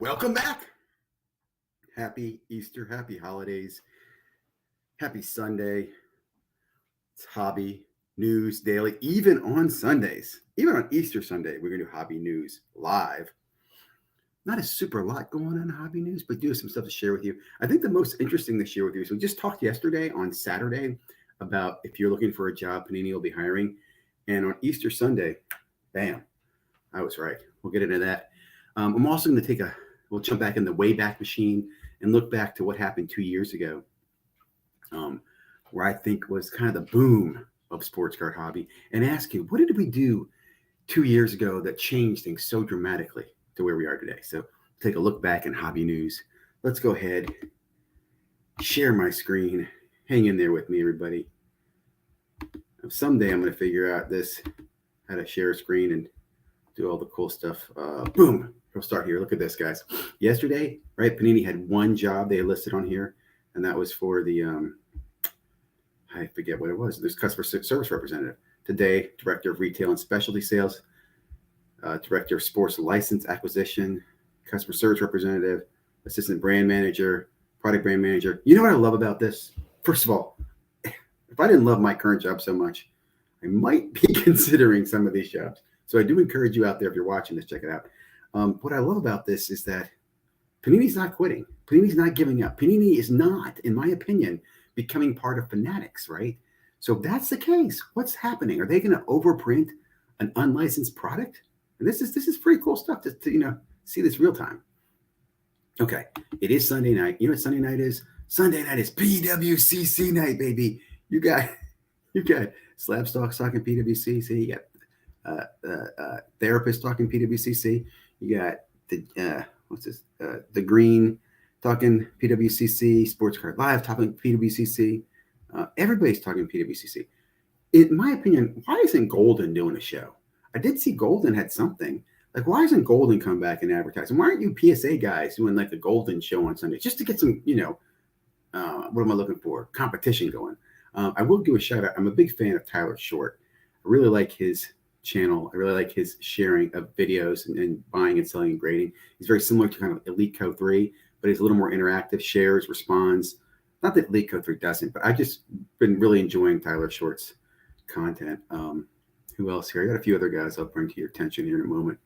Welcome back. Happy Easter, happy holidays, happy Sunday. It's Hobby News Daily, even on Sundays, even on Easter Sunday, we're going to do Hobby News live. Not a super lot going on in Hobby News, but do have some stuff to share with you. I think the most interesting to share with you is we just talked yesterday on Saturday about if you're looking for a job, Panini will be hiring. And on Easter Sunday, bam, I was right. We'll get into that. I'm also going to we'll jump back in the Wayback Machine and look back to what happened 2 years ago, where I think was kind of the boom of sports card hobby, and ask you, what did we do 2 years ago that changed things so dramatically to where we are today? So take a look back in Hobby News. Let's go ahead, share my screen. Hang in there with me, everybody. Someday I'm going to figure out how to share a screen and do all the cool stuff. Boom. We'll start here. Look at this, guys. Yesterday, right, Panini had one job they listed on here, and that was for the, I forget what it was. There's customer service representative. Today, director of retail and specialty sales, director of sports license acquisition, customer service representative, assistant brand manager, product brand manager. You know what I love about this? First of all, if I didn't love my current job so much, I might be considering some of these jobs. So I do encourage you out there, if you're watching this, check it out. What I love about this is that Panini's not quitting. Panini's not giving up. Panini is not, in my opinion, becoming part of Fanatics, right? So if that's the case, what's happening? Are they going to overprint an unlicensed product? And this is pretty cool stuff to see this real time. Okay, it is Sunday night. You know what Sunday night is? Sunday night is PWCC night, baby. You got Slabstox talking PWCC. You got therapist talking PWCC. You got the Green talking PWCC, Sports Card Live talking PWCC. Everybody's talking PWCC. In my opinion, why isn't Golden doing a show? I did see Golden had something. Like, why isn't Golden come back and advertise? And why aren't you PSA guys doing like a Golden show on Sunday just to get some, what am I looking for? Competition going. I will give a shout out. I'm a big fan of Tyler Short. I really like his channel. I really like his sharing of videos and buying and selling and grading. He's very similar to kind of Elite Co 3, but he's a little more interactive, shares, responds. Not that Elite Co 3 doesn't, but I've just been really enjoying Tyler Short's content. Who else here? I got a few other guys I'll bring to your attention here in a moment.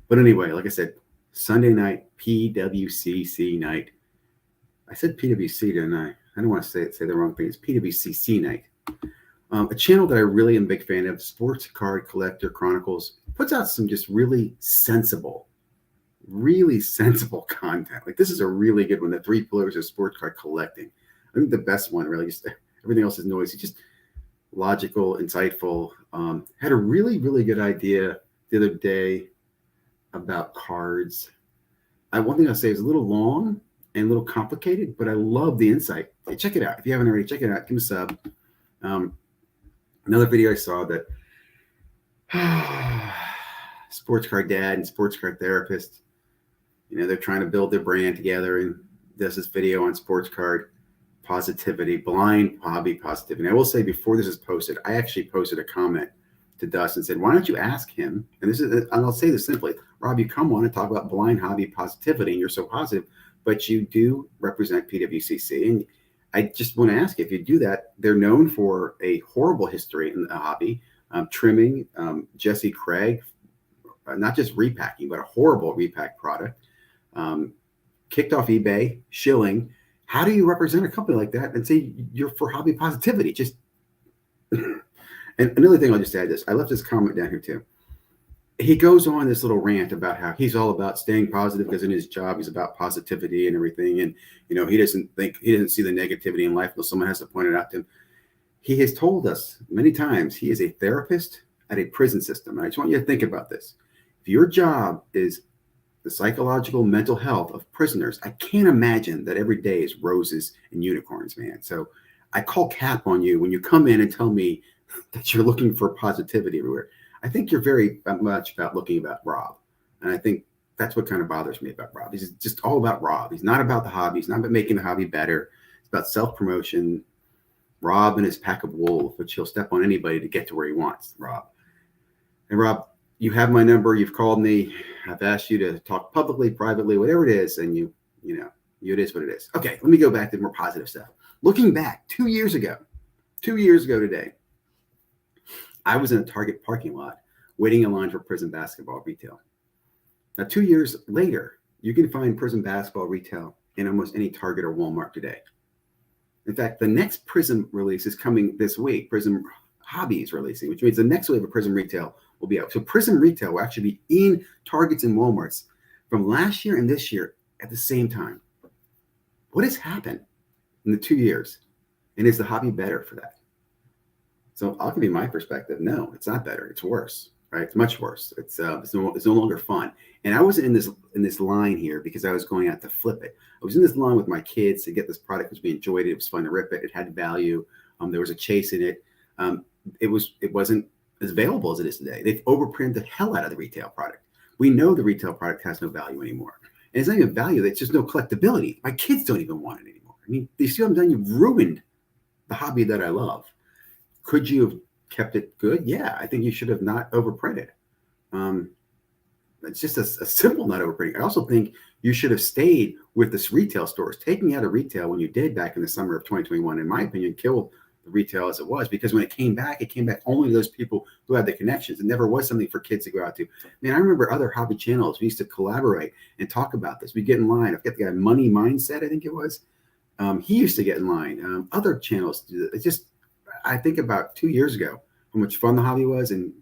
But anyway, like I said, Sunday night, PWCC night. I said PWC, didn't I? I don't want to say the wrong thing. It's PWCC night. A channel that I really am a big fan of, Sports Card Collector Chronicles, puts out some just really sensible content. Like, this is a really good one. The 3 pillars of sports card collecting. I think the best one, really. Just everything else is noisy. Just logical, insightful. Had a really, really good idea the other day about cards. One thing I'll say is a little long and a little complicated, but I love the insight. Hey, check it out. If you haven't already, check it out. Give me a sub. Another video I saw that Sports Card Dad and Sports Card Therapist, they're trying to build their brand together, and there's this video on sports card positivity, blind hobby positivity. And I will say, before this is posted, I actually posted a comment to Dustin and said, why don't you ask him? And I'll say this simply, Rob, you come on and talk about blind hobby positivity, and you're so positive, but you do represent PWCC. And I just want to ask you, if you do that, they're known for a horrible history in the hobby, trimming, Jesse Craig, not just repacking, but a horrible repack product, kicked off eBay, shilling. How do you represent a company like that and say you're for hobby positivity? Just and another thing, I'll just add this. I left this comment down here too. He goes on this little rant about how he's all about staying positive because in his job he's about positivity and everything, and he doesn't see the negativity in life until someone has to point it out to him. He has told us many times he is a therapist at a prison system, and I just want you to think about this. If your job is the psychological mental health of prisoners, I can't imagine that every day is roses and unicorns, man. So I call cap on you when you come in and tell me that you're looking for positivity everywhere. I think you're very much about looking about Rob. And I think that's what kind of bothers me about Rob. He's just all about Rob. He's not about the hobby. He's not about making the hobby better. It's about self-promotion. Rob and his pack of wolves, which he'll step on anybody to get to where he wants, Rob. And Rob, you have my number. You've called me. I've asked you to talk publicly, privately, whatever it is, and it is what it is. Okay, let me go back to more positive stuff. Looking back 2 years ago today, I was in a Target parking lot waiting in line for Prism basketball retail. Now, 2 years later, you can find Prism basketball retail in almost any Target or Walmart today. In fact, the next Prism release is coming this week. Prism Hobby is releasing, which means the next wave of Prism retail will be out. So Prism retail will actually be in Targets and Walmarts from last year and this year at the same time. What has happened in the 2 years? And is the hobby better for that? So I'll give you my perspective. No, it's not better. It's worse, right? It's much worse. It's no longer fun. And I wasn't in this line here because I was going out to flip it. I was in this line with my kids to get this product because we enjoyed it. It was fun to rip it. It had value. There was a chase in it. It wasn't as available as it is today. They've overprinted the hell out of the retail product. We know the retail product has no value anymore. And it's not even value. It's just no collectability. My kids don't even want it anymore. I mean, you see what I'm done? You've ruined the hobby that I love. Could you have kept it good? Yeah, I think you should have not overprinted. It's just a simple not overprinting. I also think you should have stayed with this retail stores. Taking out of retail when you did back in the summer of 2021, in my opinion, killed the retail as it was, because when it came back only to those people who had the connections. It never was something for kids to go out to. Man, I remember other hobby channels. We used to collaborate and talk about this. We get in line. I forget the guy, Money Mindset, I think it was. He used to get in line. Other channels do that. It's just, I think about 2 years ago, how much fun the hobby was, and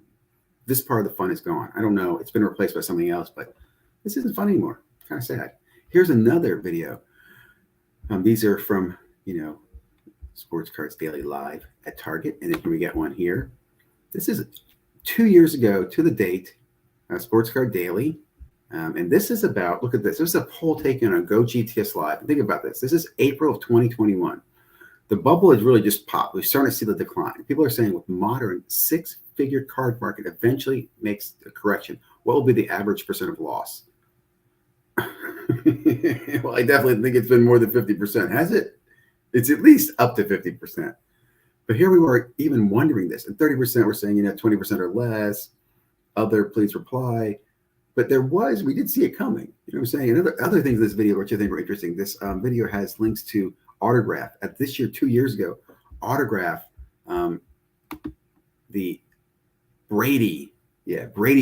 this part of the fun is gone. I don't know. It's been replaced by something else, but this isn't fun anymore. It's kind of sad. Here's another video. These are from, Sports Cards Daily Live at Target. And then we get one here. This is 2 years ago to the date, Sports Card Daily. And this is about, look at this. This is a poll taken on Go GTS Live. Think about this. This is April of 2021. The bubble has really just popped. We're starting to see the decline. People are saying with modern six-figure card market eventually makes a correction. What will be the average percent of loss? Well, I definitely think it's been more than 50%. Has it? It's at least up to 50%. But here we were even wondering this. And 30% were saying, 20% or less. Other, please reply. But we did see it coming. You know what I'm saying? And other things in this video, which I think are interesting. This video has links to Autograph. At this year, 2 years ago, Autograph, the Brady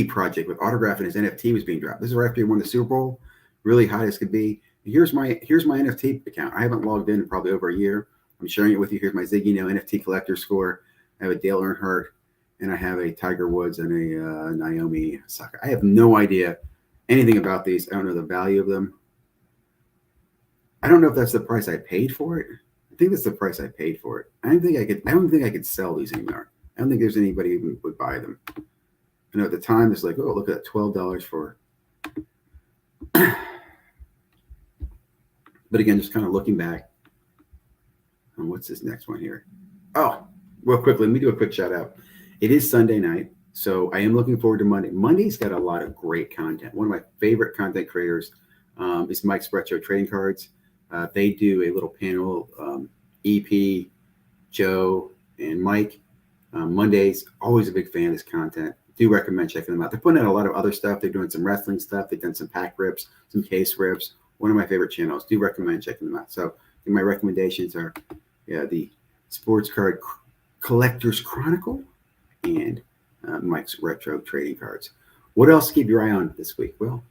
project with Autograph and his NFT was being dropped. This is right after he won the Super Bowl. Really high as could be. Here's my NFT account. I haven't logged in probably over a year. I'm sharing it with you. Here's my Ziggy No NFT collector score. I have a Dale Earnhardt, and I have a Tiger Woods and a Naomi Osaka. I have no idea anything about these. I don't know the value of them. I don't know if that's the price I paid for it. I think that's the price I paid for it. I don't think I could sell these anymore. I don't think there's anybody who would buy them. I know at the time it's like, oh, look at that, $12 for. But again, just kind of looking back. And what's this next one here? Oh, real quickly, let me do a quick shout out. It is Sunday night, so I am looking forward to Monday. Monday's got a lot of great content. One of my favorite content creators is Mike's Retro Trading Cards. They do a little panel, EP, Joe, and Mike. Mondays, always a big fan of this content. Do recommend checking them out. They're putting out a lot of other stuff. They're doing some wrestling stuff. They've done some pack rips, some case rips. One of my favorite channels. Do recommend checking them out. So my recommendations are the Sports Card Collectors Chronicle and Mike's Retro Trading Cards. What else to keep your eye on this week? Well,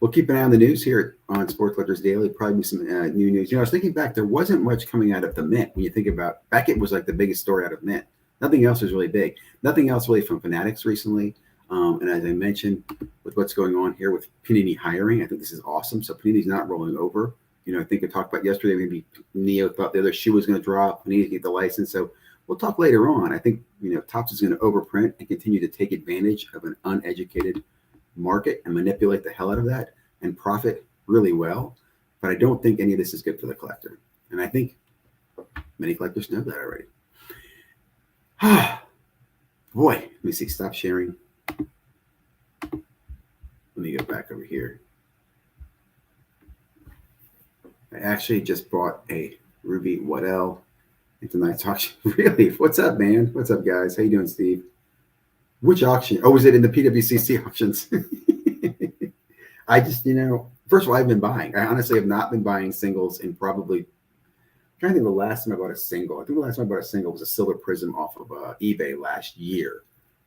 we'll keep an eye on the news here on Sports Collectors Daily. Probably some new news. I was thinking back, there wasn't much coming out of the Mint. When you think about, Beckett was like the biggest story out of Mint. Nothing else was really big. Nothing else really from Fanatics recently. And as I mentioned, with what's going on here with Panini hiring, I think this is awesome. So Panini's not rolling over. I think I talked about yesterday, maybe Neo thought the other shoe was going to drop. Panini to get the license. So we'll talk later on. I think, Topps is going to overprint and continue to take advantage of an uneducated market and manipulate the hell out of that and profit really well. But I don't think any of this is good for the collector. And I think many collectors know that already. Boy, let me see. Stop sharing. Let me go back over here. I actually just bought a Ruby Waddell in tonight's auction. Really? What's up, man? What's up, guys? How you doing, Steve? Which auction? Oh, was it in the PWCC auctions? I just, first of all, I've been buying. I honestly have not been buying singles in probably, I'm trying to think of the last time I bought a single. I think the last time I bought a single was a Silver Prism off of eBay last year.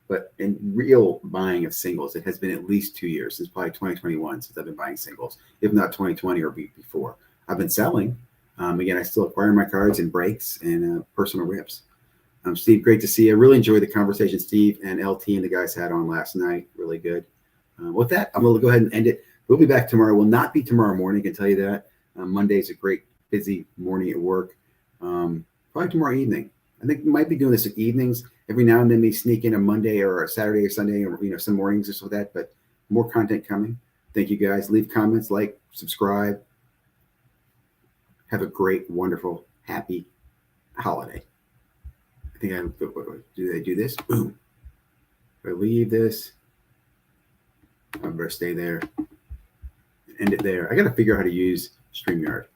But in real buying of singles, it has been at least 2 years, since probably 2021, since I've been buying singles, if not 2020 or before. I've been selling. Again, I still acquire my cards in breaks and personal rips. Steve, great to see you. I really enjoyed the conversation Steve and LT and the guys had on last night. Really good. With that, I'm going to go ahead and end it. We'll be back tomorrow. Will not be tomorrow morning, I can tell you that. Monday's a great busy morning at work. Probably tomorrow evening. I think we might be doing this at evenings. Every now and then we sneak in a Monday or a Saturday or Sunday, or some mornings or so that. But more content coming. Thank you guys. Leave comments, like, subscribe. Have a great, wonderful, happy holiday. I think do they do this? Boom. If I leave this, I better stay there. End it there. I got to figure out how to use StreamYard.